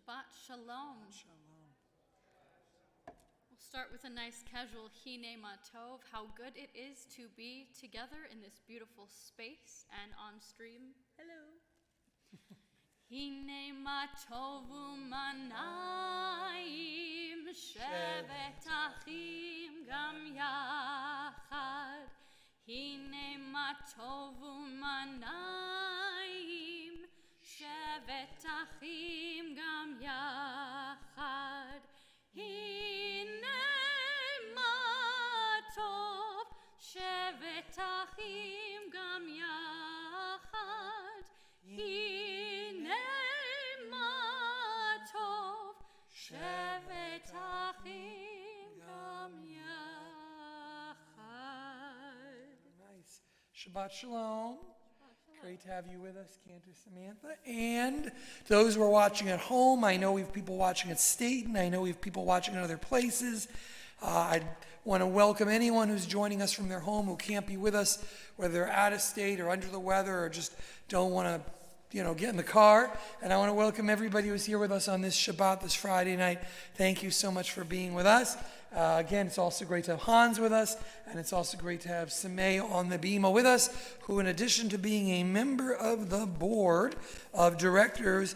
Shabbat Shalom. Shalom. We'll start with a nice casual Hine Ma Tov, how good it is to be together in this beautiful space and on stream. Hello. Hine Ma Tov u'manayim shevet achim gam yachad. Hine Ma Tov u'manayim shevet achim gam yachad. Hine ma tov shevet achim gam yachad. Hine ma tov shevet achim gam yachad. Nice. Shabbat Shalom. Great to have you with us, Cantor, Samantha. And those who are watching at home, I know we have people watching at Staten. I know we have people watching in other places. I want to welcome anyone who's joining us from their home who can't be with us, whether they're out of state or under the weather or just don't want to, get in the car. And I want to welcome everybody who's here with us on this Shabbat, this Friday night. Thank you so much for being with us. Again, it's also great to have Hans with us, and it's also great to have Simei on the bima with us, who, in addition to being a member of the board of directors,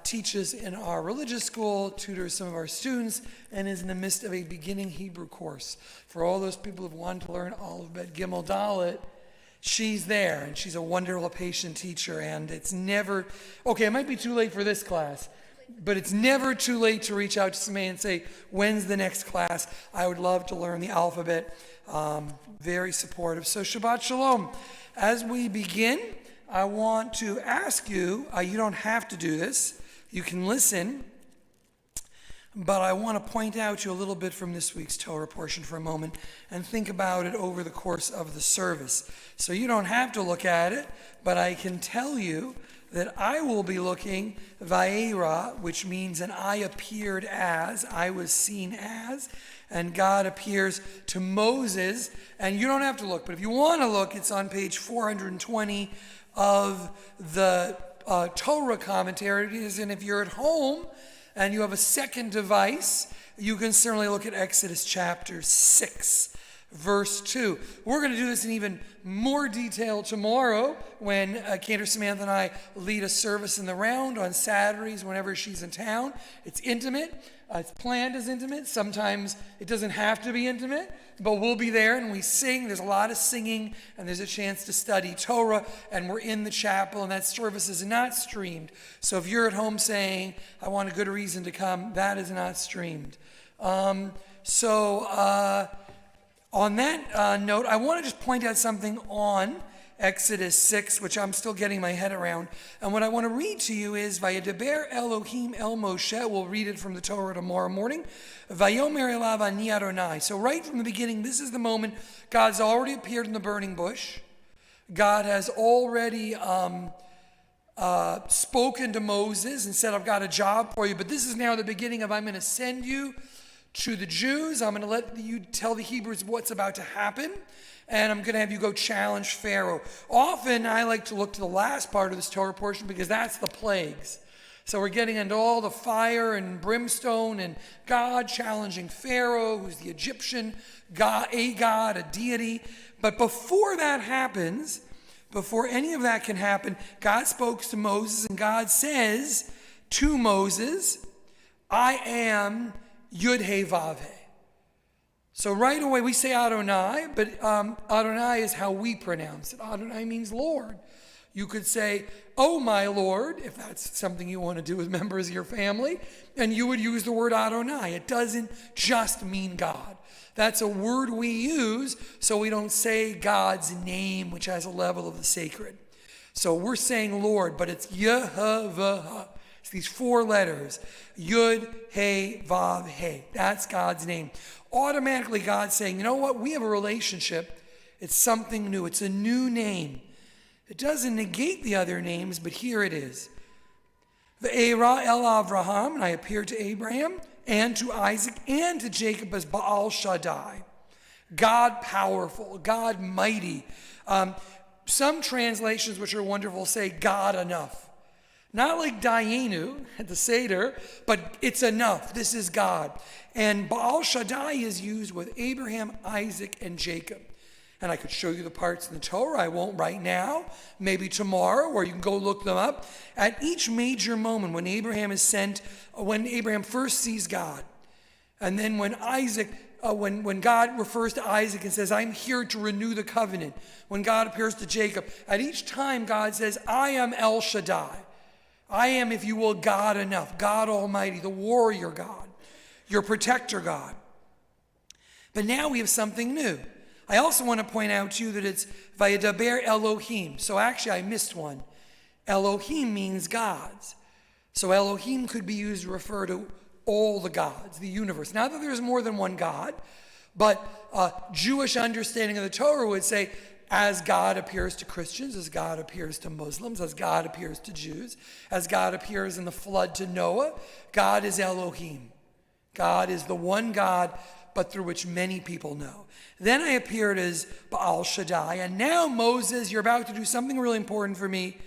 teaches in our religious school, tutors some of our students, and is in the midst of a beginning Hebrew course. For all those people who've wanted to learn Aleph, Bet, Gimel, Dalet, she's there, and she's a wonderful patient teacher, and it's never, it might be too late for this class, but it's never too late to reach out to somebody and say, when's the next class? I would love to learn the alphabet. Very supportive. So Shabbat Shalom. As we begin, I want to ask you, you don't have to do this. You can listen. But I want to point out to you a little bit from this week's Torah portion for a moment and think about it over the course of the service. So you don't have to look at it, but I can tell you that I will be looking Vayera, which means and I appeared as, I was seen as, and God appears to Moses. And you don't have to look, but if you want to look, it's on page 420 of the Torah commentaries. And if you're at home and you have a second device, you can certainly look at Exodus chapter 6, verse 2. We're going to do this in even more detail tomorrow when Cantor, Samantha, and I lead a service in the round on Saturdays whenever she's in town. It's intimate. It's planned as intimate. Sometimes it doesn't have to be intimate, but we'll be there and we sing. There's a lot of singing and there's a chance to study Torah, and we're in the chapel, and that service is not streamed. So if you're at home saying, I want a good reason to come, that is not streamed. On that note, I want to just point out something on Exodus 6, which I'm still getting my head around. And what I want to read to you is, Vayedaber Elohim el Moshe. We'll read it from the Torah tomorrow morning. Vayomer elav ani Adonai. So right from the beginning, this is the moment God's already appeared in the burning bush. God has already spoken to Moses and said, I've got a job for you. But this is now the beginning of, I'm going to send you to the Jews. I'm going to let you tell the Hebrews what's about to happen, and I'm going to have you go challenge Pharaoh. Often I like to look to the last part of this Torah portion because that's the plagues. So we're getting into all the fire and brimstone and God challenging Pharaoh, who's the Egyptian god, a deity. But before that happens, before any of that can happen, God spoke to Moses, and God says to Moses, I am Yud He Vav He. So right away we say Adonai, but Adonai is how we pronounce it. Adonai means Lord. You could say, oh my Lord, if that's something you want to do with members of your family, and you would use the word Adonai. It doesn't just mean God. That's a word we use so we don't say God's name, which has a level of the sacred. So we're saying Lord, but it's Yehovah. It's these four letters, Yud, He, Vav, He. That's God's name. Automatically God's saying, you know what? We have a relationship. It's something new. It's a new name. It doesn't negate the other names, but here it is. Ve'era el Avraham, and I appeared to Abraham and to Isaac and to Jacob as Baal Shaddai. God powerful, God mighty. Some translations, which are wonderful, say God enough. Not like Dayenu at the Seder, but it's enough. This is God. And Baal Shaddai is used with Abraham, Isaac, and Jacob. And I could show you the parts in the Torah. I won't right now. Maybe tomorrow, or you can go look them up. At each major moment when Abraham is sent, when Abraham first sees God, and then when when God refers to Isaac and says, I'm here to renew the covenant. When God appears to Jacob, at each time God says, I am El Shaddai. I am, if you will, God enough, God Almighty, the warrior God, your protector God. But now we have something new. I also want to point out to you that it's Vayedaber Elohim. So actually I missed one. Elohim means gods. So Elohim could be used to refer to all the gods, the universe. Not that there's more than one God, but Jewish understanding of the Torah would say, as God appears to Christians, as God appears to Muslims, as God appears to Jews, as God appears in the flood to Noah, God is Elohim. God is the one God, but through which many people know. Then I appeared as Baal Shaddai, and now Moses, you're about to do something really important for me,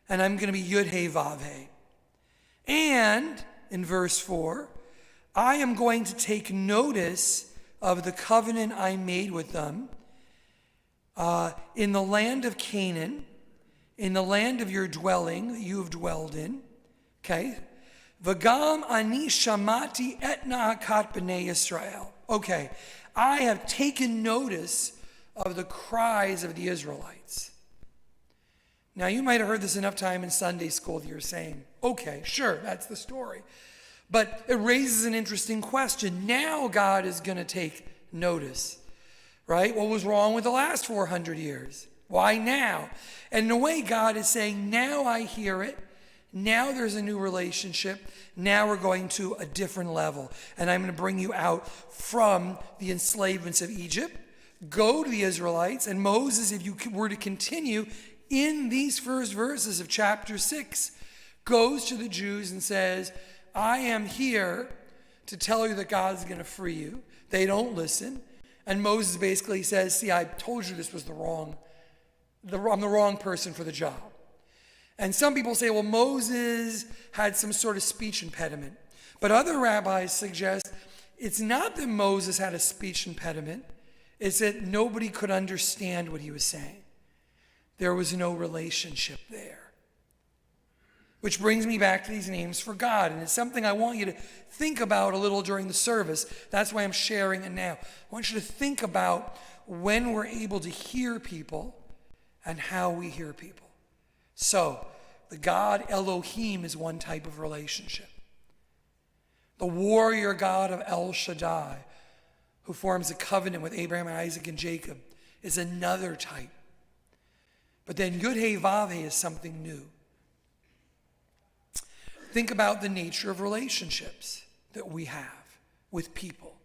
and I'm going to be Yud He Vav He. And, in verse 4, I am going to take notice of the covenant I made with them in the land of Canaan, in the land of your dwelling that you have dwelled in. Okay? V'gam ani shamati et na'akat b'nei Yisrael. Okay, I have taken notice of the cries of the Israelites. Now, you might have heard this enough time in Sunday school that you're saying, okay, sure, that's the story. But it raises an interesting question. Now God is going to take notice, right? What was wrong with the last 400 years? Why now? And in a way, God is saying, now I hear it. Now there's a new relationship. Now we're going to a different level. And I'm going to bring you out from the enslavements of Egypt. Go to the Israelites. And Moses, if you were to continue in these first verses of chapter 6, goes to the Jews and says, I am here to tell you that God's going to free you. They don't listen. And Moses basically says, see, I told you this was I'm the wrong person for the job. And some people say, well, Moses had some sort of speech impediment. But other rabbis suggest it's not that Moses had a speech impediment. It's that nobody could understand what he was saying. There was no relationship there. Which brings me back to these names for God. And it's something I want you to think about a little during the service. That's why I'm sharing it now. I want you to think about when we're able to hear people and how we hear people. So, the God Elohim is one type of relationship. The warrior God of El Shaddai, who forms a covenant with Abraham and Isaac and Jacob, is another type. But then Yud He Vav He is something new. Think about the nature of relationships that we have with people.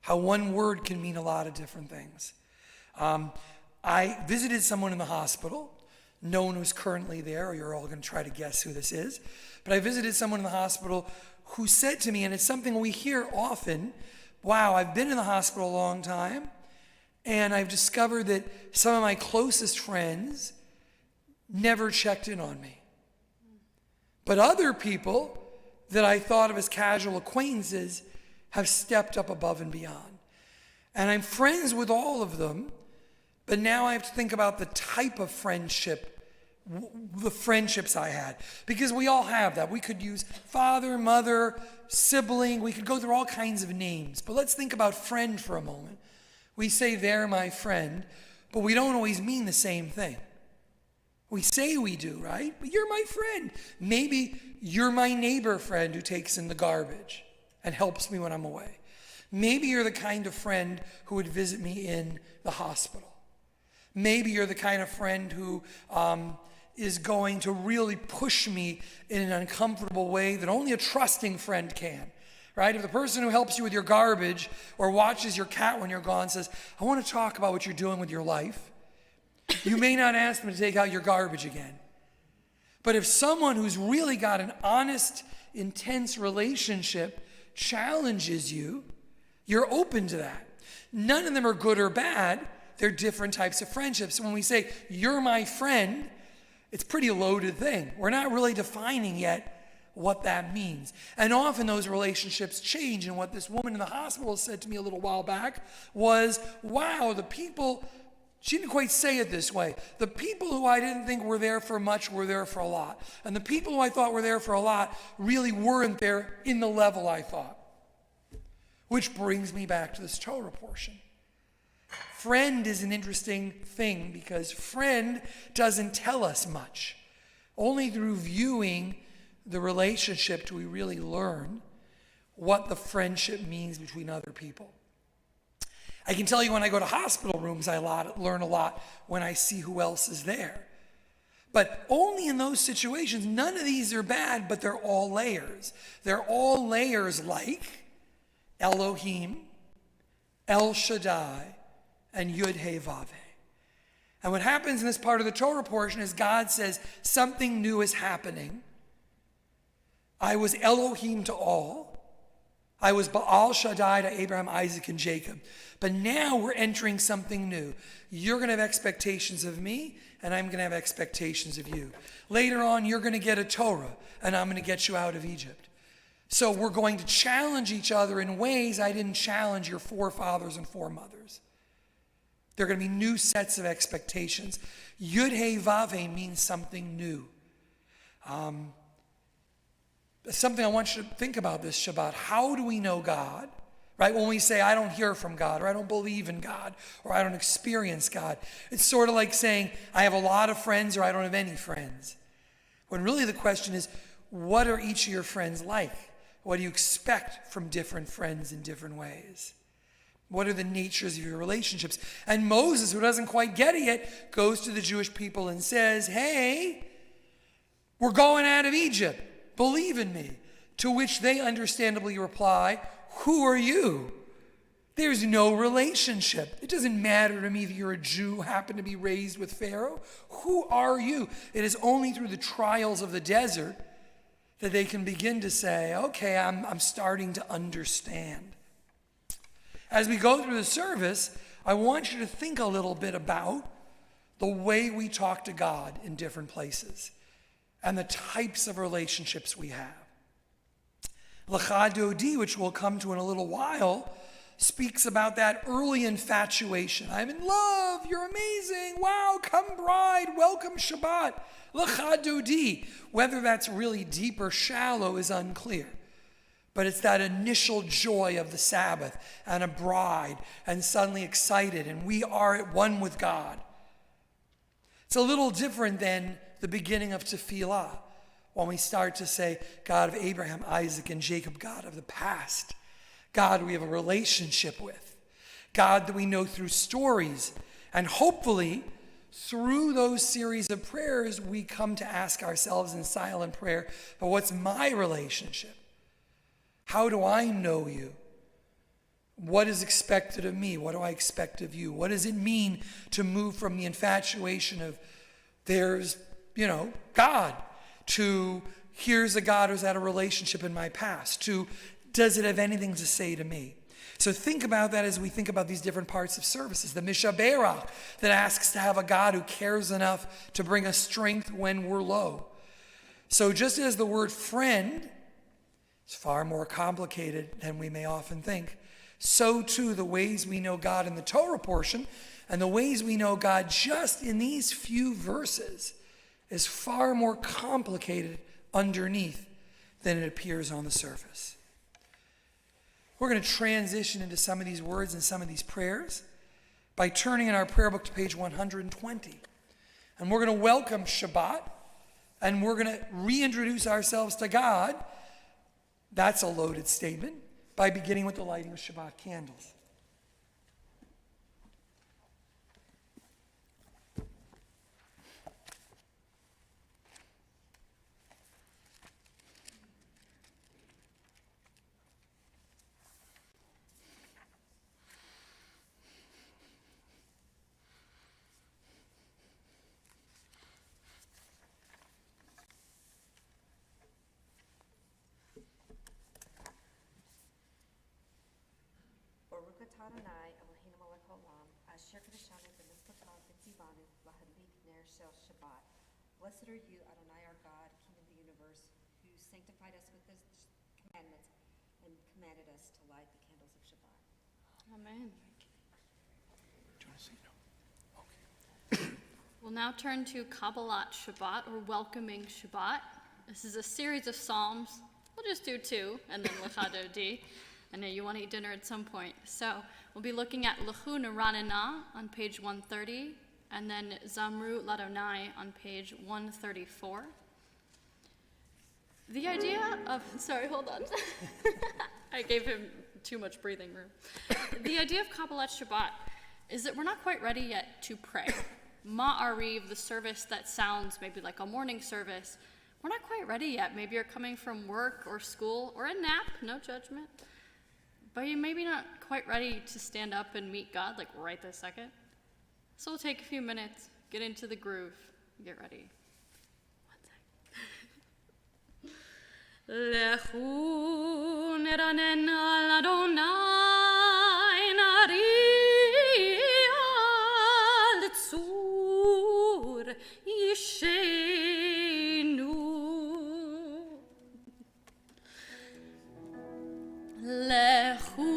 How one word can mean a lot of different things. I visited someone in the hospital. No one who's currently there, or you're all going to try to guess who this is. But I visited someone in the hospital who said to me, and it's something we hear often, wow, I've been in the hospital a long time, and I've discovered that some of my closest friends never checked in on me. But other people that I thought of as casual acquaintances have stepped up above and beyond. And I'm friends with all of them, but now I have to think about the type of friendship, the friendships I had. Because we all have that. We could use father, mother, sibling. We could go through all kinds of names. But let's think about friend for a moment. We say they're my friend, but we don't always mean the same thing. We say we do, right? But you're my friend. Maybe you're my neighbor friend who takes in the garbage and helps me when I'm away. Maybe you're the kind of friend who would visit me in the hospital. Maybe you're the kind of friend who is going to really push me in an uncomfortable way that only a trusting friend can, right? If the person who helps you with your garbage or watches your cat when you're gone says, I want to talk about what you're doing with your life, you may not ask them to take out your garbage again. But if someone who's really got an honest, intense relationship challenges you, you're open to that. None of them are good or bad. They're different types of friendships. When we say, you're my friend, It's a pretty loaded thing. We're not really defining yet what that means. And often those relationships change. And what this woman in the hospital said to me a little while back was, wow, the people, she didn't quite say it this way, the people who I didn't think were there for much were there for a lot. And the people who I thought were there for a lot really weren't there in the level I thought. Which brings me back to this Torah portion. Friend is an interesting thing because friend doesn't tell us much. Only through viewing the relationship do we really learn what the friendship means between other people. I can tell you when I go to hospital rooms, I learn a lot when I see who else is there. But only in those situations. None of these are bad, but they're all layers. They're all layers like Elohim, El Shaddai, and Yud He Vav He. And what happens in this part of the Torah portion is God says something new is happening. I was Elohim to all. I was Baal Shaddai to Abraham, Isaac, and Jacob. But now we're entering something new. You're going to have expectations of me, and I'm going to have expectations of you. Later on, you're going to get a Torah, and I'm going to get you out of Egypt. So we're going to challenge each other in ways I didn't challenge your forefathers and foremothers. There are going to be new sets of expectations. Yud He Vav He means something new. Something I want you to think about this Shabbat. How do we know God? Right? When we say, I don't hear from God, or I don't believe in God, or I don't experience God. It's sort of like saying, I have a lot of friends, or I don't have any friends. When really the question is, what are each of your friends like? What do you expect from different friends in different ways? What are the natures of your relationships? And Moses, who doesn't quite get it yet, goes to the Jewish people and says, hey, we're going out of Egypt. Believe in me. To which they understandably reply, who are you? There's no relationship. It doesn't matter to me that you're a Jew who happened to be raised with Pharaoh. Who are you? It is only through the trials of the desert that they can begin to say, okay, I'm starting to understand. As we go through the service, I want you to think a little bit about the way we talk to God in different places and the types of relationships we have. Lecha Dodi, which we'll come to in a little while, speaks about that early infatuation. I'm in love, you're amazing, wow, come bride, welcome Shabbat. Lecha Dodi. Whether that's really deep or shallow is unclear. But it's that initial joy of the Sabbath and a bride and suddenly excited and we are at one with God. It's a little different than the beginning of Tefillah when we start to say, God of Abraham, Isaac, and Jacob, God of the past, God we have a relationship with, God that we know through stories, and hopefully through those series of prayers we come to ask ourselves in silent prayer, but what's my relationship? How do I know you? What is expected of me? What do I expect of you? What does it mean to move from the infatuation of there's, God, to here's a God who's had a relationship in my past, to does it have anything to say to me? So think about that as we think about these different parts of services. The Mishaberach that asks to have a God who cares enough to bring us strength when we're low. So just as the word friend is far more complicated than we may often think, so too the ways we know God in the Torah portion and the ways we know God just in these few verses is far more complicated underneath than it appears on the surface. We're going to transition into some of these words and some of these prayers by turning in our prayer book to page 120. And we're going to welcome Shabbat, and we're going to reintroduce ourselves to God. That's a loaded statement, by beginning with the lighting of Shabbat candles. Baruch atah Adonai Eloheinu melech haolam, asher kiddushanu b'mitzvotav v'tzivanu lahadlik ner shel Shabbat. Blessed are you, Adonai our God, King of the universe, who sanctified us with his commandments and commanded us to light the candles of Shabbat. Amen. Do you want to say no? Okay. We'll now turn to Kabbalat Shabbat, or welcoming Shabbat. This is a series of psalms. We'll just do 2, and then Lechado D. I know you want to eat dinner at some point. So we'll be looking at Lechu Neranena on page 130, and then Zamru Ladonai on page 134. The idea of, sorry, hold on. I gave him too much breathing room. The idea of Kabbalat Shabbat is that we're not quite ready yet to pray. Ma'ariv, the service that sounds maybe like a morning service, we're not quite ready yet. Maybe you're coming from work or school or a nap, no judgment. But you're maybe not quite ready to stand up and meet God, like right this second. So we'll take a few minutes, get into the groove, get ready. Lechu neranena l'Adonai nari al tzur yishenu. Lechu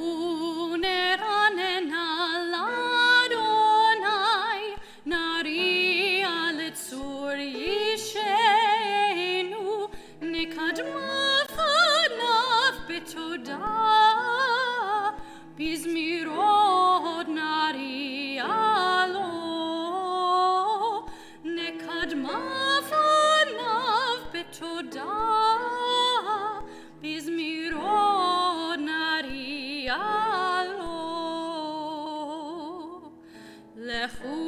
neranena l'Adonai nari al tzur yishenu nekadma fanav betodah bizmirot nari alo nekadma fanav betodah bizmirot nari alo lechu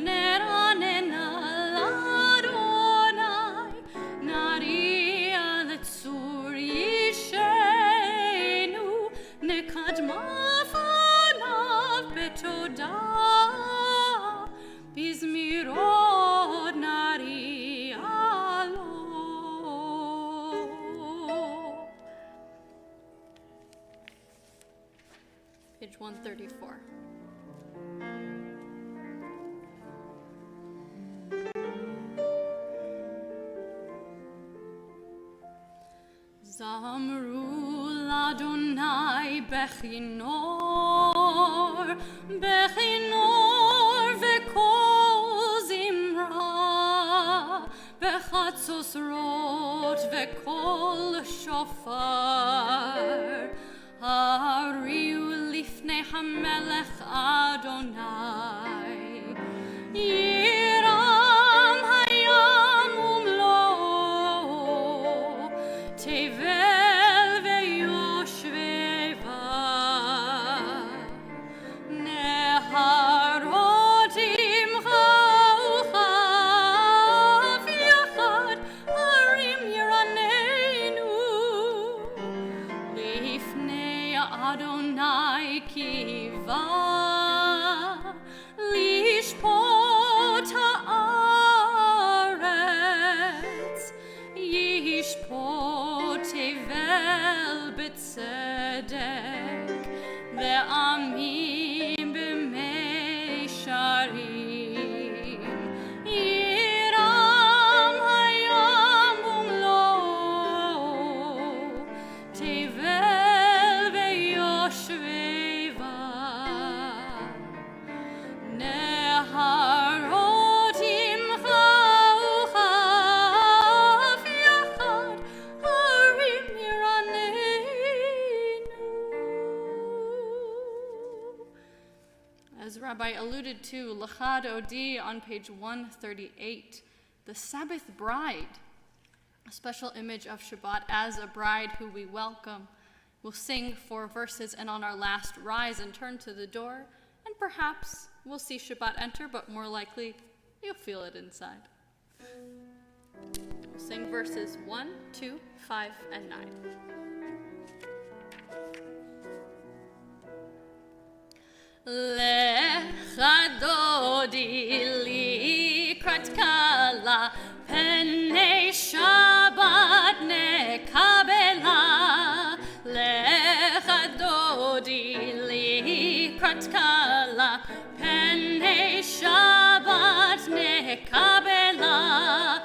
neranena l'Adonai nari al tzur yishenu nekadma fanav betodah bizmirot nari alo. Page 134. Zamru l'Adonai bechinor, bechinor v'kol zimra, bechatzosrot v'kol shofar, hariu lifnei hamelech Adonai, yiram hayam umlo, tevel veyoshveva, neharot imcha uchav yachad, harim yiranenu, lifnei Adonai kiva, lishpot haaretz, yishpot tevel b'tzedek, ve'amim b'meisharim, yiram hayam umlo, tevel ve'yoshveva, neharot imcha uchav yachad, harim yiranenu. As Rabbi alluded to, Lechado D on page 138, the Sabbath bride, a special image of Shabbat as a bride who we welcome. We'll sing 4 verses, and on our last rise and turn to the door, and perhaps we'll see Shabbat enter, but more likely you'll feel it inside. We'll sing verses 1, 2, 5, and 9. Lecha dodi likrat kala, penei Shabbat nekabela. Lecha dodi likrat kala, penei Shabbat nekabela.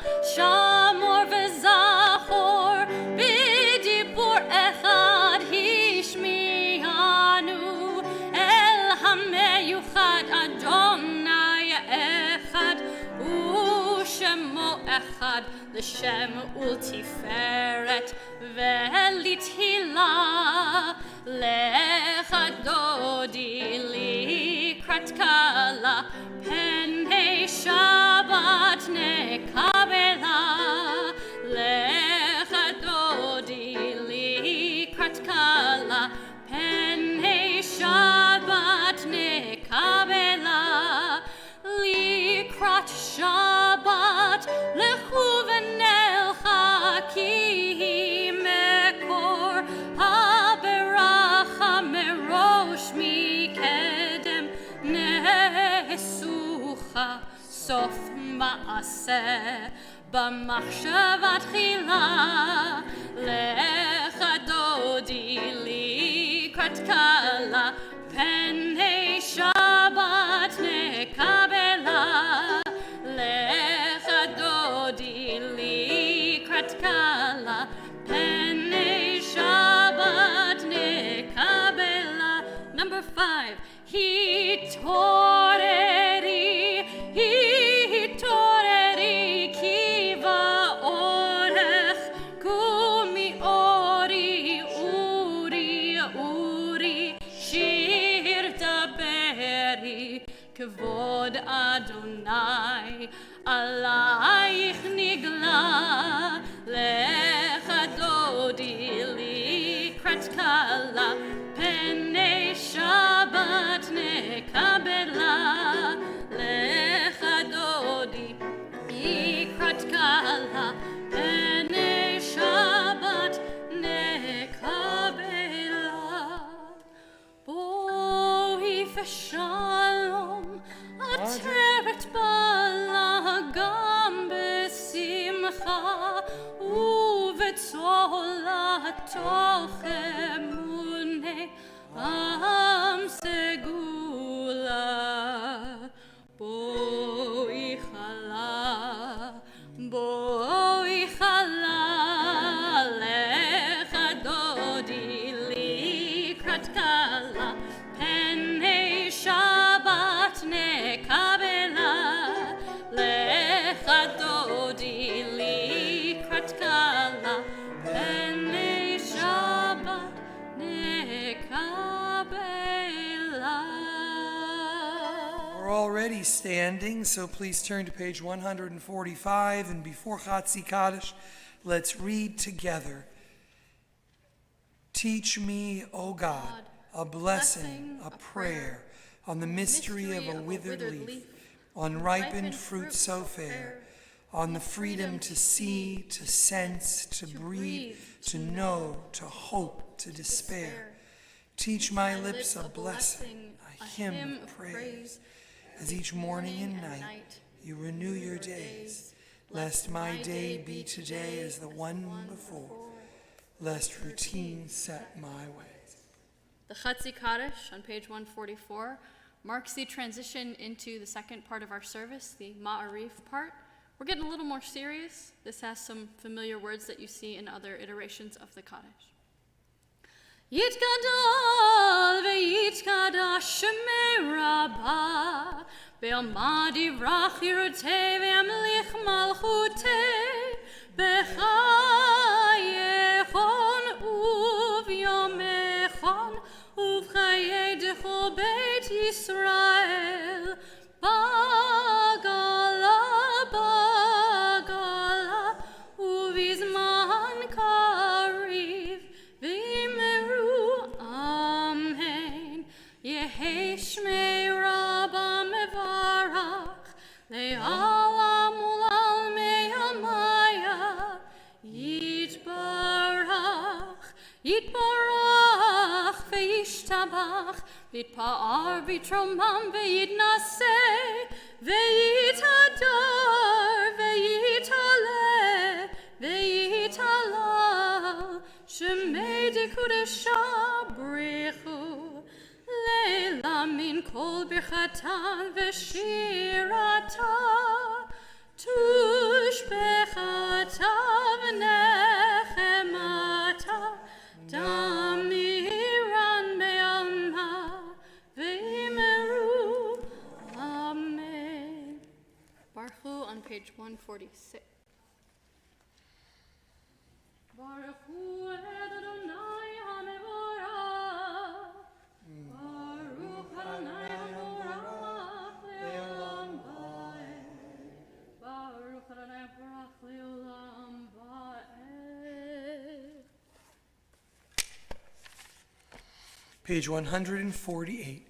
שמו אחד לשם ולתפארת ולתהילה. לך דודי לקראת כלה, פני שבת נקבלה. לך דודי לקראת כלה, פני שבת נקבלה. לקראת שבת לכו ונלכה, כי היא מקור הברכה מראש מקדם נשוכה. סוף מעשה במחשבה תחילה. לך דודי לקראת כלה, פני שבת נקבלה. לך דודי לקראת כלה, פני שבת נקבלה. Number 5. התעוררי כי באורך קומי אורי אורי שיר דברי. כבוד אדוני עלייך נגלה. לך דודי לקראת כלה, פני שבת נקבלה. לך דודי לקראת כלה, פני שבת נקבלה. בואי ושלום עטרת בעלה, גם בשמחה ובצולתו אמוני עם סגולה. בואי חלה, בואי חלה. לך דודי לקראת כלה, פני שבת נקבלה. לך דודי לקראת כלה, פני שבת נקבלה. We're already standing, so please turn to page 145, and before Chatzi Kaddish, let's read together. Teach me, O God, a blessing, a prayer, on the mystery of a withered leaf, on ripened fruit so fair, on the freedom to see, to sense, to breathe, to know, to hope, to despair. Teach my lips a blessing, a hymn of praise, as each morning and night you renew your days, lest my day be today as the one before, lest routine set my ways. The Chatzi Kaddish on page 144 marks the transition into the second part of our service, the Ma'arif part. We're getting a little more serious. This has some familiar words that you see in other iterations of the Kaddish. Yitgadol ve'yitkadash shemei Rabbah, be'amad yivrach yirutei ve'amlich malchutei, b'chayechon uvyomechon uv'chayei dechol beit Yisrael. Bagala, bagala, uvizman kariv, v'imeru amen. Yehei shmei Rabbah mevarach, le'alam ulal me'amaya. Yitbarach, yitbarach, ve'yishtabach, v'yitpa'ar v'yitromam ve'yitnaseh, ve'yitadar, ve'yitaleh, ve'yitalal, shemei dekudesha brichu, leila min kol birchatan ve'shirata, tushbechata v'nechemata, damiran be'alma, ve'meru, amen. Baruch Baruchu on page 146. Baruchu Adonai HaMevorach. Baruch Adonai HaMevorach le'olam va'ed. Baruch Adonai HaMevorach le'olam va'ed. Page 148.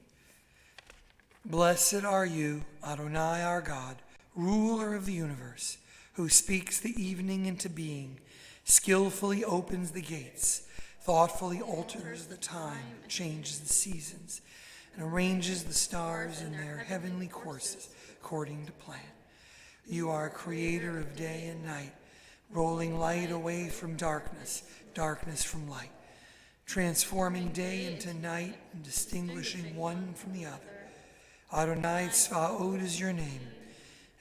Blessed are you, Adonai our God, ruler of the universe, who speaks the evening into being, skillfully opens the gates, thoughtfully alters the time, changes the seasons, and arranges the stars in their heavenly courses according to plan. You are creator of day and night, rolling light away from darkness, darkness from light, transforming day into night and distinguishing one from the other. Adonai Tzvaot is your name.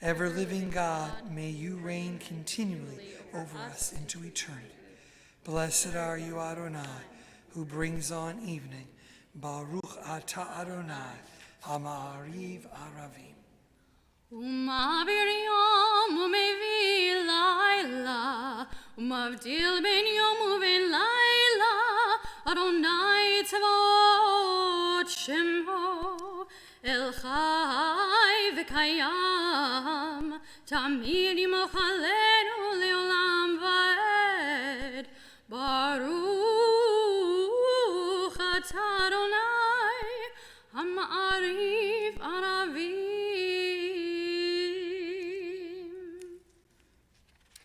Ever-living God, may you reign continually over us into eternity. Blessed are you, Adonai, who brings on evening. Baruch atah Adonai, ha'ma'ariv aravim. Umavir yom umevi laila, umavdil ben yom uven laila, Adonai Tzvaot Shemo. El Chai v'kayam, tamid yimochalenu le'olam va'ed. Baruch atah Adonai, ha'ma'ariv aravim.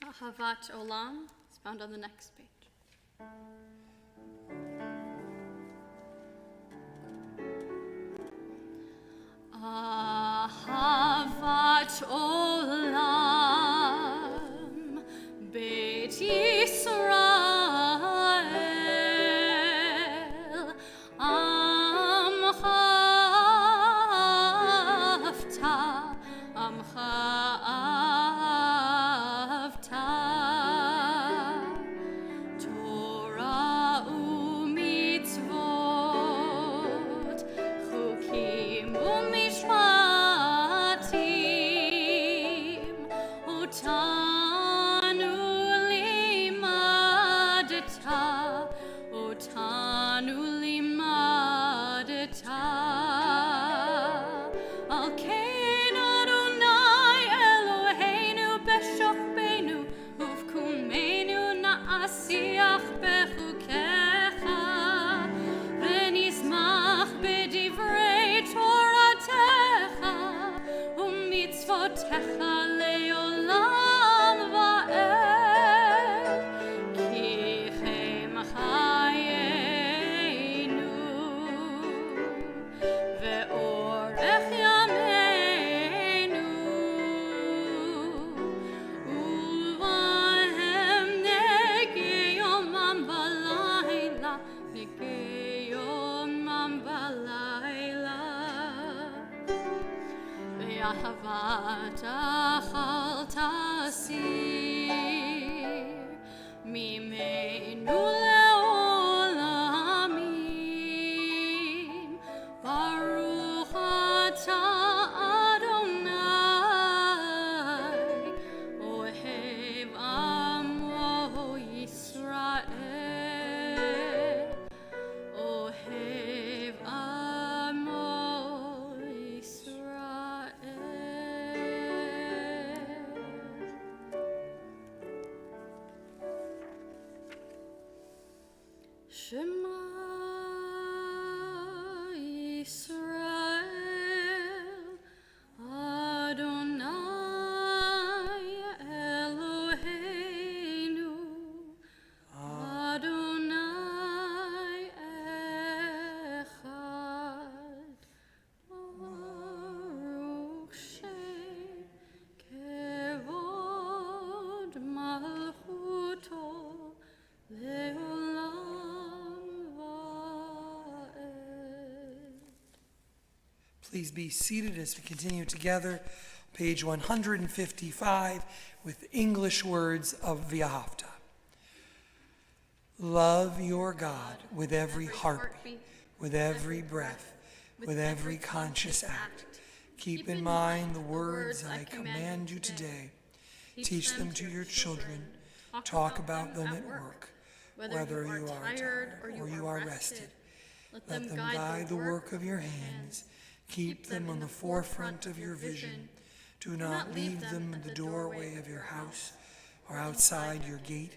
Ahavat olam is found on the next page. Ahavat olam, Beit Yisrael, Amcha avta, Amcha avta, Torah u'mitzvot, chukim u'mishpatim, otanu limadeta, al kein Adonai Eloheinu b'shokbeinu, uvkumeinu na'asiach bechukecha, v'nizmach b'divrei Toratecha, u'mitzvotecha le'olam va'ed, ki chem chayenu, ve'orech yameinu, uvahem negei yomam v'layla, negei yomam v'layla. Ve'ahavat achal tasir mimenu le'olamim. Baruch atah Adonai, ohev amo Yisrael, ohev amo Yisrael. Shema Yisrael, Adonai Eloheinu, Adonai Echad, Baruch Shem Kevod Malchuto Le'olam va'ed. Please be seated as we continue together. Page 155 with English words of V'ahavta. Love your God with every heartbeat, with every breath, with every conscious act. Keep in mind the words I command you today. Teach them to your children. Talk about them at work, whether you are tired or you are rested. Let them guide the work of your hands. Keep them on the forefront of your vision. Do not leave them in the doorway of your house or outside your gate.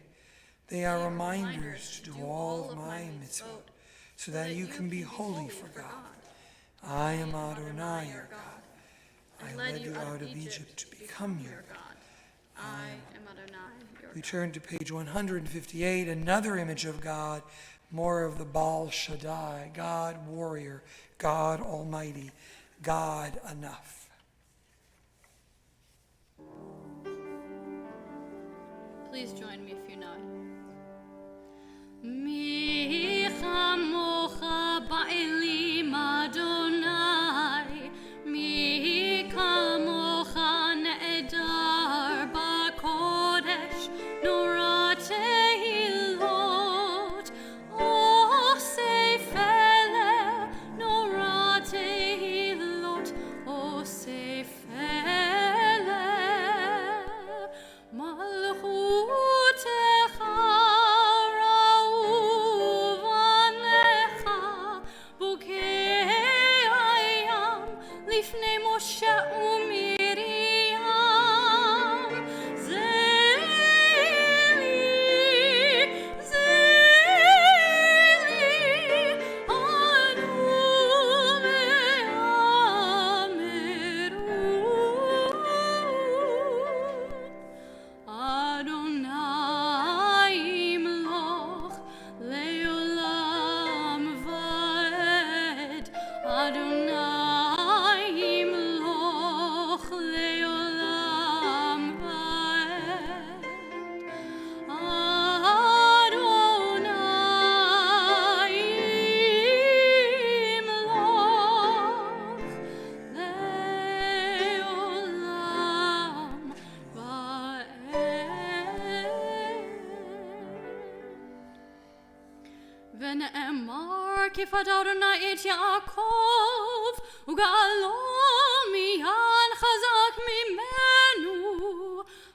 They are reminders to do all of my mitzvot, so that you can be holy for God. I am Adonai, your God. I led you out of Egypt to become your God. I am Adonai, your We God. turn to page 158, another image of God, more of the Baal Shaddai, God warrior, God almighty, God enough. Please join me if you know it. Mi chamocha ba'elim Adonai, mi kamocha ne'edar ba'kodesh, nora tehilot, o seifele, nora tehilot, o seifele, malchutecha ra'uvan lecha, bukei hayam, lifnei Moshe u'Miriam, zeili, anu ve'amerut. Adonai imloch le'olam va'ed. Adonai imloch le'olam va'ed. Adonai imloch le'olam ונאמר כיפת אדוני את יעקב וגאלו מיד חזק ממנו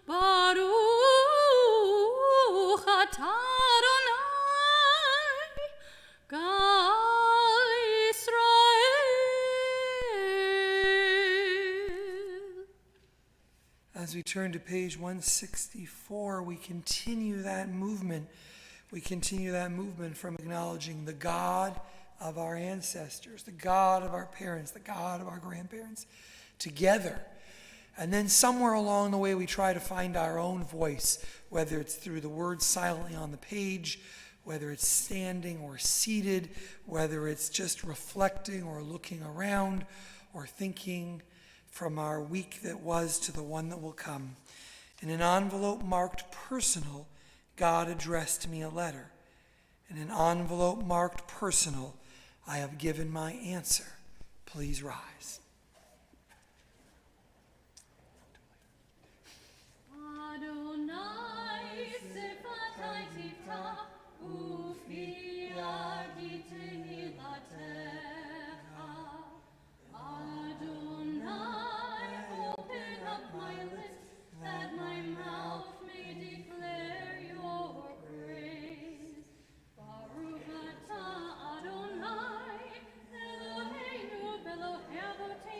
ברוך אתה אדוני גאל ישראל. As we turn to page 164, we continue that movement. We continue that movement from acknowledging the God of our ancestors, the God of our parents, the God of our grandparents, together. And then somewhere along the way, we try to find our own voice, whether it's through the words silently on the page, whether it's standing or seated, whether it's just reflecting or looking around or thinking from our week that was to the one that will come. In an envelope marked personal, God addressed me a letter. In an envelope marked personal, I have given my answer. Please rise. Adonai sefatai tiftach ufi yadi tehilatecha. Adonai, open up my lips that my mouth may declare your praise. Baruch atah Adonai, Eloheinu v'Elohei avotenu.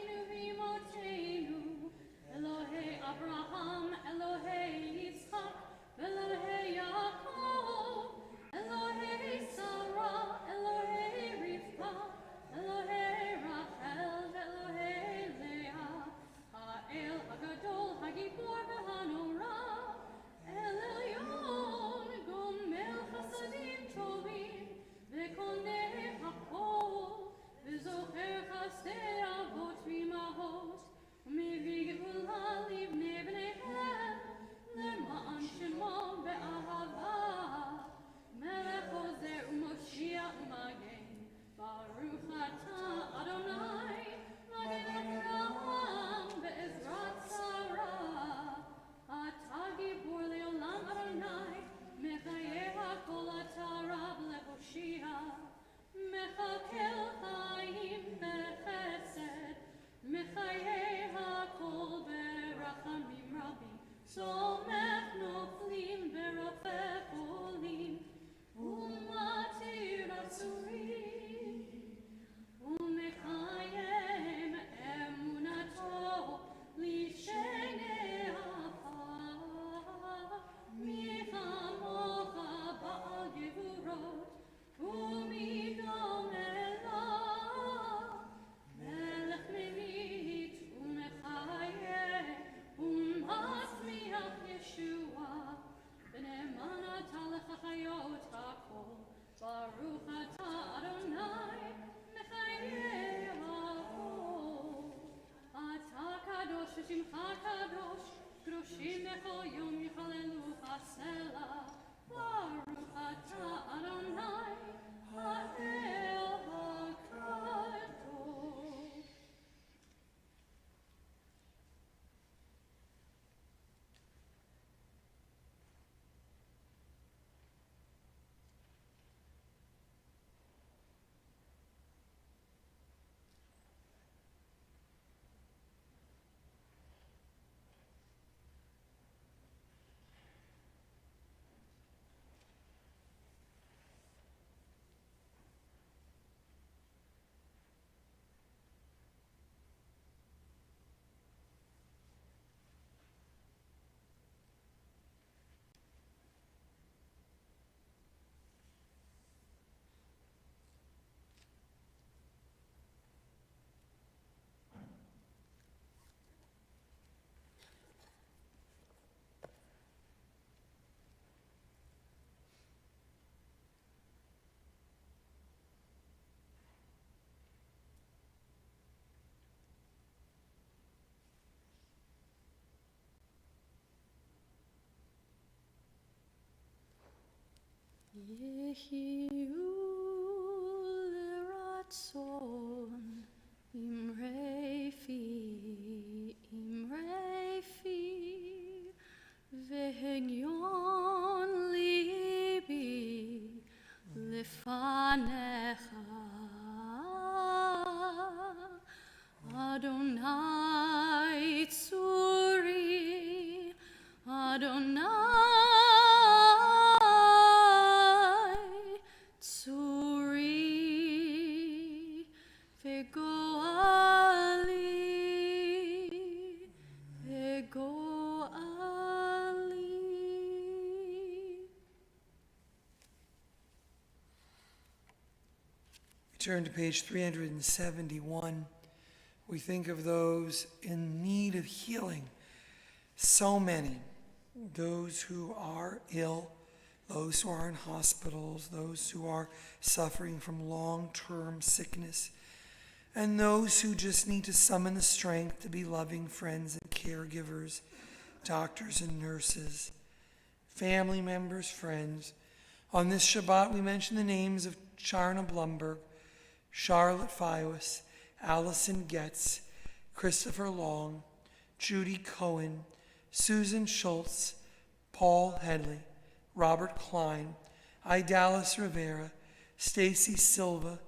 Yehiu l'ratzon imrefi v'hegyon libi lefanecha Adonai tzuri Adonai tzuri vegoali. We turn to page 371. We think of those in need of healing. So many. Those who are ill, those who are in hospitals, those who are suffering from long-term sickness, and those who just need to summon the strength to be loving friends and caregivers, doctors and nurses, family members, friends. On this Shabbat, we mention the names of Charna Blumberg, Charlotte Fiwas, Allison Getz, Christopher Long, Judy Cohen, Susan Schultz, Paul Headley, Robert Klein, Idalis Rivera, Stacy Silva,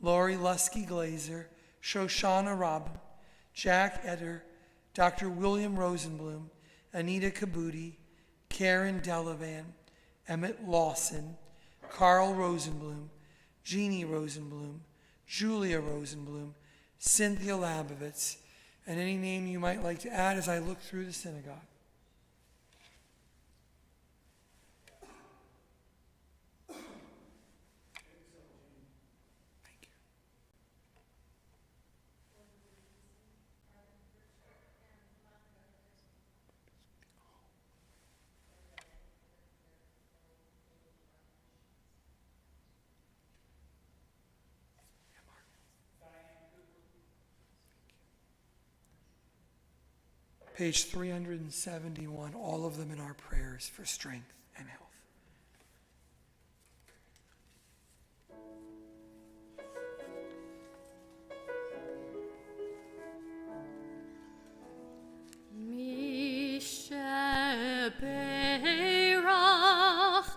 Lori Lusky Glazer, Shoshana Robin, Jack Eder, Dr. William Rosenblum, Anita Kabudi, Karen Delavan, Emmett Lawson, Carl Rosenblum, Jeannie Rosenblum, Julia Rosenblum, Cynthia Labovitz, and any name you might like to add as I look through the synagogue. Thank you. Page 371, all of them in our prayers for strength and health. Misheberach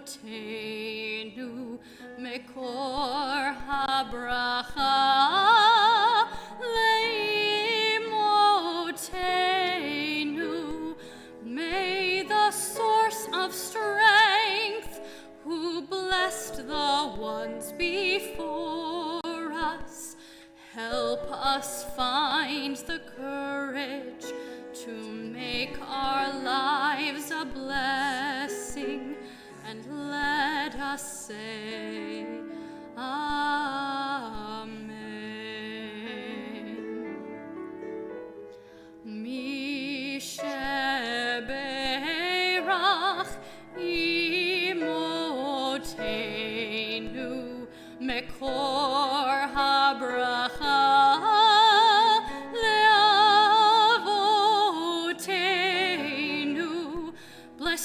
avotenu mekor habracha leimotenu. May the source of strength, who blessed the ones before us, help us find the courage to make our lives a blessing, and let us say, Amen. Misheberach imotenu mekor habracha leavoteinu.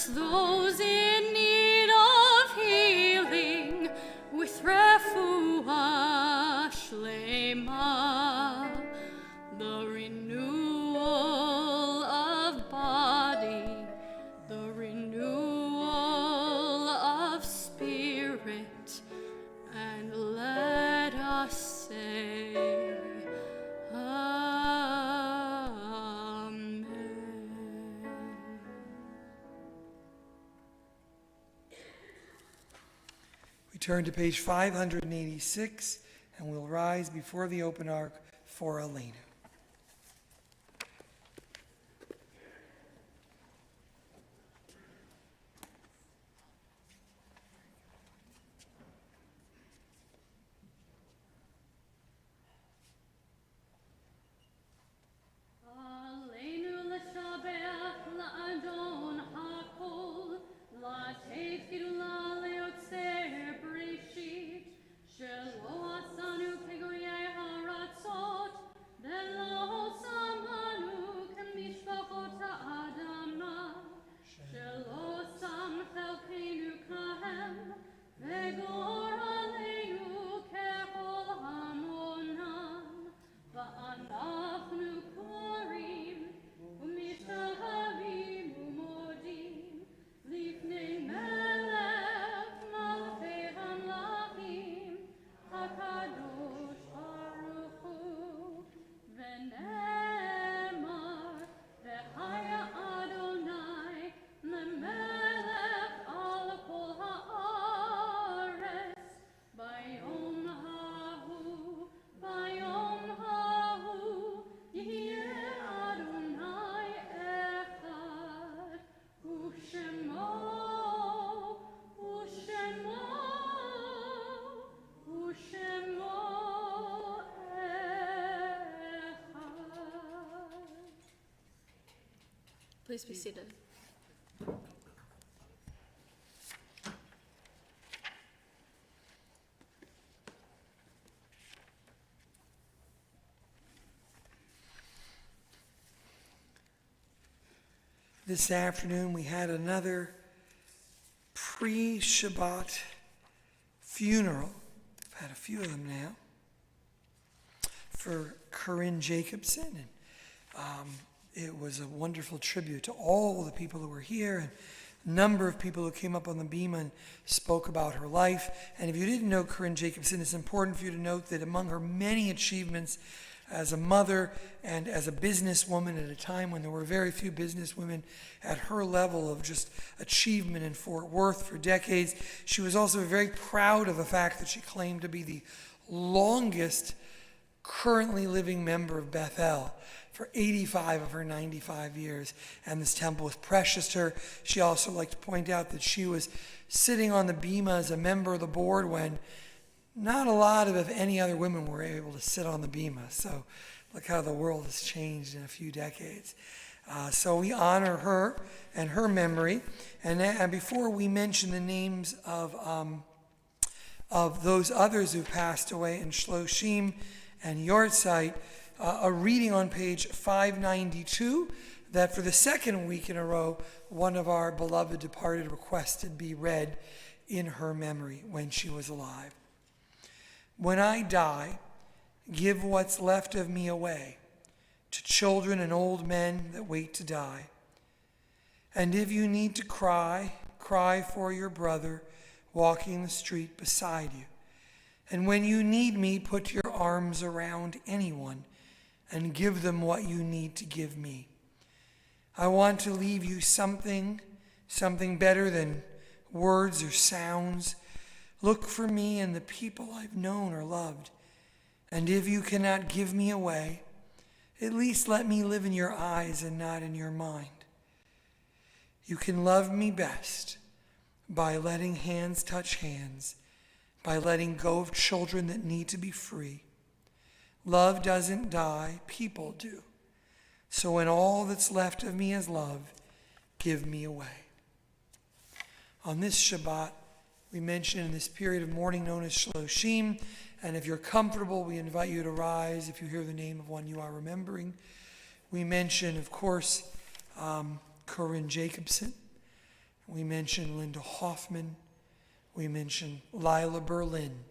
Bless those in need of healing with refuah shlema, the renewal of body, the renewal of spirit, and let us say, Amen. We turn to page 586, and we'll rise before the open ark for Elena. Aleinu l'shabeach la'adon ha'kol, la'tefidu la'leotzer breshit, shelo asanu kegoyei haratzot, velo samanu kemishpachot ha'adama, shelo sam chelkeinu kahem, vegor aleinu kechol hamonam, va'anachnu korim, u'mishahavim u'modim, lifnei melech malchei hamlachim, hakadosh baruch hu, v'ne'emar, v'chaya Adonai, lemelech al kol ha'aretz, bayom hahu, yeh Adonai echad, u'shemo echad. Please be seated. This afternoon we had another pre-Shabbat funeral. I've had a few of them now for Corinne Jacobson, and it was a wonderful tribute to all the people who were here, and a number of people who came up on the bema and spoke about her life. And if you didn't know Corinne Jacobson, it's important for you to note that among her many achievements as a mother and as a businesswoman at a time when there were very few businesswomen at her level of just achievement in Fort Worth for decades, she was also very proud of the fact that she claimed to be the longest currently living member of Beth-El for 85 of her 95 years, and this temple was precious to her. She also liked to point out that she was sitting on the bema as a member of the board when not a lot of, if any, other women were able to sit on the bema. So look how the world has changed in a few decades. So we honor her and her memory. And before we mention the names of those others who passed away in Shloshim and Yortzeit, a reading on page 592 that for the second week in a row, one of our beloved departed requested be read in her memory when she was alive. When I die, give what's left of me away to children and old men that wait to die. And if you need to cry, cry for your brother walking the street beside you. And when you need me, put your arms around anyone and give them what you need to give me. I want to leave you something better than words or sounds. Look for me in the people I've known or loved. And if you cannot give me away, at least let me live in your eyes and not in your mind. You can love me best by letting hands touch hands, by letting go of children that need to be free. Love doesn't die, people do. So when all that's left of me is love, give me away. On this Shabbat, we mention in this period of mourning known as Shloshim, and if you're comfortable, we invite you to rise if you hear the name of one you are remembering. We mention, of course, Corinne Jacobson, We mention Linda Hoffman. We mention Lila Berlin.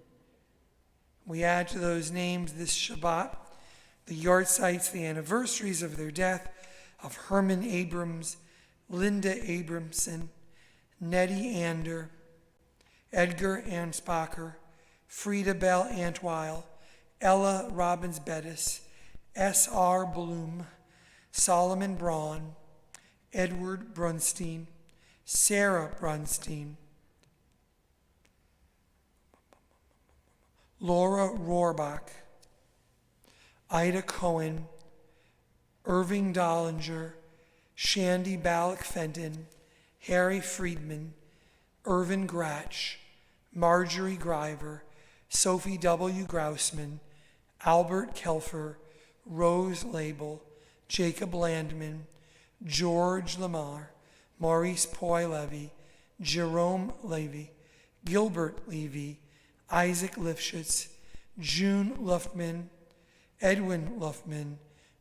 We add to those names this Shabbat the yahrzeits, the anniversaries of their death of Herman Abrams, Linda Abramson, Nettie Ander, Edgar Anspacher, Frida Bell Antwile, Ella Robbins Bettis, S.R. Bloom, Solomon Braun, Edward Brunstein, Sarah Brunstein, Laura Rohrbach, Ida Cohen, Irving Dollinger, Shandy Ballack Fenton, Harry Friedman, Irvin Gratch, Marjorie Greiver, Sophie W. Grousman, Albert Kelfer, Rose Label, Jacob Landman, George Lamar, Maurice Poy Levy, Jerome Levy, Gilbert Levy, Isaac Lifshitz, June Luftman, Edwin Luftman,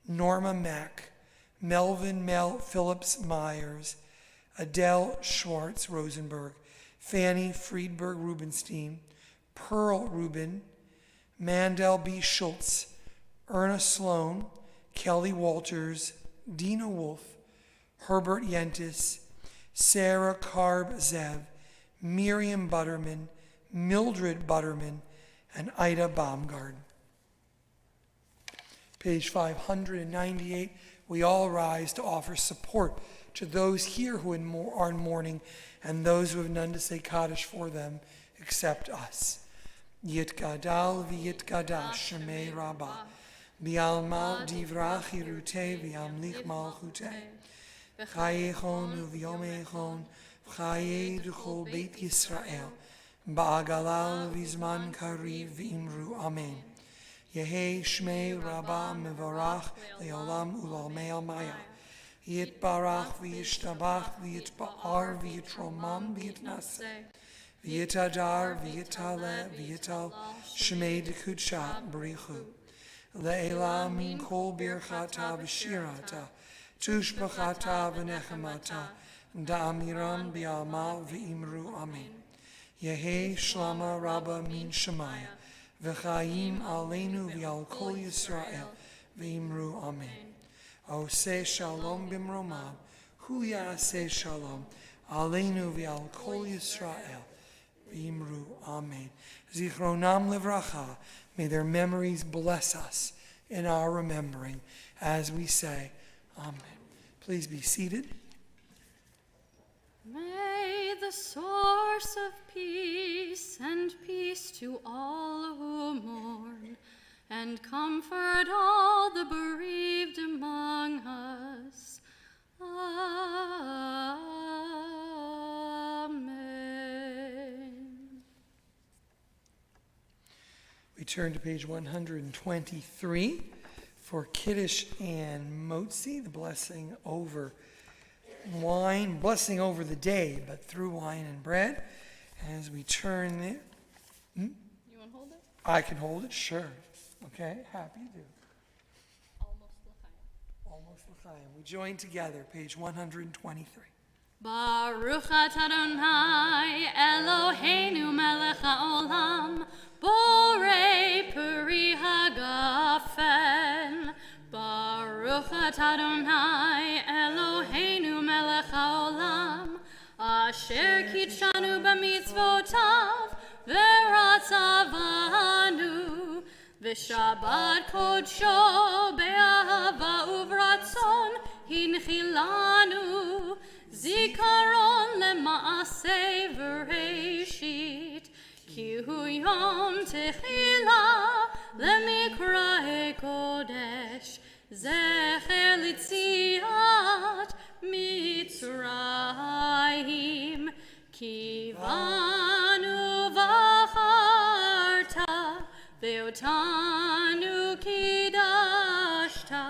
Norma Mack, Melvin Mel Phillips Myers, Adele Schwartz Rosenberg, Fanny Friedberg Rubenstein, Pearl Rubin, Mandel B. Schultz, Erna Sloan, Kelly Walters, Dina Wolf, Herbert Yentis, Sarah Karb Zev, Miriam Butterman, Mildred Butterman, and Ida Baumgard. Page 598, we all rise to offer support to those here who are in mourning and those who have none to say Kaddish for them except us. Yitgadal v'yitgadash shemei Rabbah, v'alma divrach yiruteh v'yamlich malchuteh, v'chayechon u'v'yomechon, v'chaye d'chol beit Yisrael, ba'agalal v'zman kariv v'imru amen. Yehi shmei Rabbah mevarach le'olam u'lalmei almaya. Yitbarach v'yishtabach v'yitba'ar v'yitromam v'yitnaseh. V'yitadar v'yitale v'yital shmei d'kudsha b'richu. Le'ela min kol birchata v'shirata. Tushbachata v'nechemata. Da'amiram b'alma v'imru amen. Yehi shlama Rabbah min shemaya. V'chaim aleinu v'al kol Yisrael v'imru amen. Oseh shalom b'mromam, hu ya'aseh shalom, aleinu v'al kol Yisrael v'imru amen. Zichronam livracha, may their memories bless us in our remembering as we say amen. Please be seated. May the source of peace and peace to all who mourn, and comfort all the bereaved among us. Amen. We turn to page 123 for Kiddush and Motzi, the blessing over wine, blessing over the day, but through wine and bread. As we turn there, You want to hold it? I can hold it, sure. Okay, happy to. Almost l'chaim. Almost l'chaim. We join together, page 123. Baruch atah Adonai Eloheinu melech haolam, borei peri hagafen. Baruch atah Adonai Eloheinu melech haolam, asher kitshanu b'mitzvotav v'ratzavanu, v'shabbat kodsho be'ahava uvratzon hinchilanu, zikaron lema'aseh v'reishit, ki hu yom techila lemikra'e kodesh, zecher litziat Mitzrayim, ki vanu v'acharta, ve'otanu kidashta,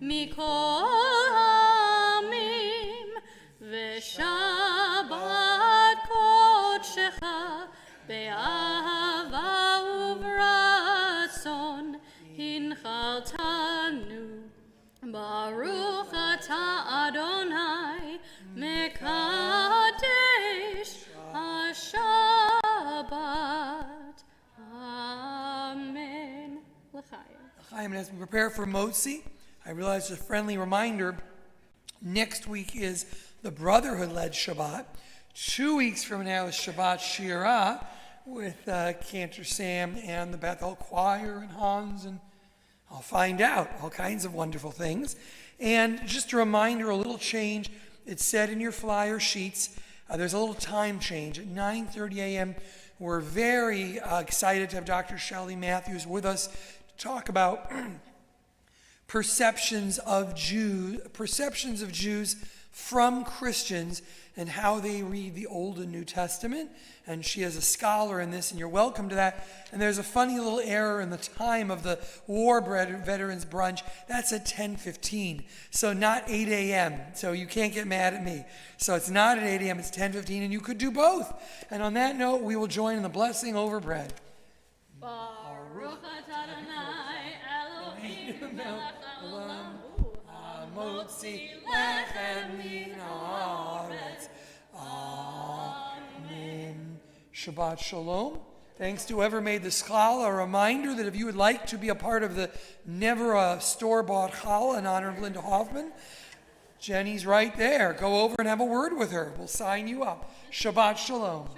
mikol ha'amim, ve'shabbat kodshecha, be'ahava uvratzon, hinchaltanu. Baruch atah Adonai, mekadesh Chaim, and as we prepare for Motzi, I realize a friendly reminder, next week is the Brotherhood-led Shabbat. 2 weeks from now is Shabbat Shirah with Cantor Sam and the Beth-El choir and Hans, and I'll find out all kinds of wonderful things. And just a reminder, a little change. It's said in your flyer sheets, there's a little time change. At 9:30 a.m., we're very excited to have Dr. Shelley Matthews with us to talk about perceptions of Jews from Christians and how they read the Old and New Testament. And she is a scholar in this, and you're welcome to that. And there's a funny little error in the time of the War Veterans Brunch. That's at 10:15, so not 8 a.m. So you can't get mad at me. So it's not at 8 a.m., it's 10:15, and you could do both. And on that note, we will join in the blessing over bread. Baruch atah Adonai Eloheinu melech haolam, Motzi lechem min haaretz. Amen. Shabbat Shalom. Thanks to whoever made the challah. A reminder that if you would like to be a part of the Never a Store-Bought Challah in honor of Linda Hoffman, Jenny's right there. Go over and have a word with her. We'll sign you up. Shabbat Shalom.